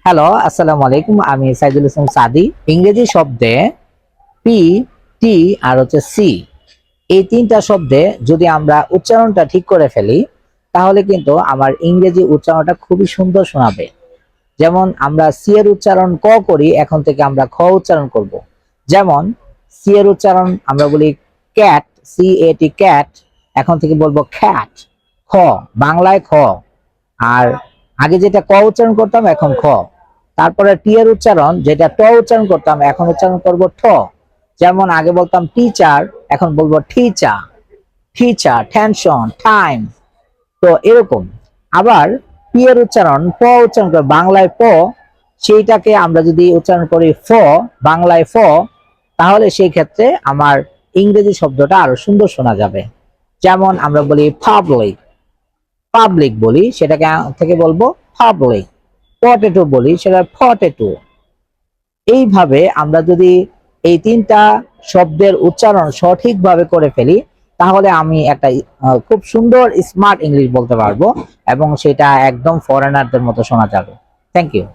Hello, আসসালামু আলাইকুম। আমি সাইদুল ইসলাম সাদি। ইংরেজি শব্দে পি, টি আর সি, এই তিনটা শব্দে যদি আমরা উচ্চারণটা ঠিক করে ফেলি, তাহলে কিন্তু আমার ইংরেজি উচ্চারণটা খুবই সুন্দর শোনাবে। যেমন আমরা সি এর উচ্চারণ ক করি, এখন থেকে আমরা খ উচ্চারণ করব। যেমন সি এর উচ্চারণ আমরা বলি ক্যাট, CAT ক্যাট, এখন থেকে বলবো খ্যাট, খ, বাংলায় খ। আর আগে যেটা ক উচ্চারণ করতাম, এখন খ। তারপরে টি এর উচ্চারণ যেটা ট উচ্চারণ করতাম, এখন উচ্চারণ করব ঠ। যেমন আগে বলতাম টিচার, এখন বলবো ঠিচা, টিচার, টেনশন, টাইম। তো এরকম। আবার পি এর উচ্চারণ প উচ্চারণ করে বাংলায় প, সেইটাকে আমরা যদি উচ্চারণ করি ফ, বাংলায় ফ, তাহলে সেই ক্ষেত্রে আমার ইংরেজি শব্দটা আরো সুন্দর শোনা যাবে। যেমন আমরা বলি পাবলিক, পাবলিক বলি, সেটাকে থেকে বলবো পাবলিক। পটেটো বলি, সেটা পটেটো। এইভাবে আমরা যদি এই তিনটা শব্দের উচ্চারণ সঠিকভাবে করে ফেলি, তাহলে আমি একটা খুব সুন্দর স্মার্ট ইংলিশ বলতে পারবো, এবং সেটা একদম ফরেনারদের মতো শোনা যাবে। Thank you.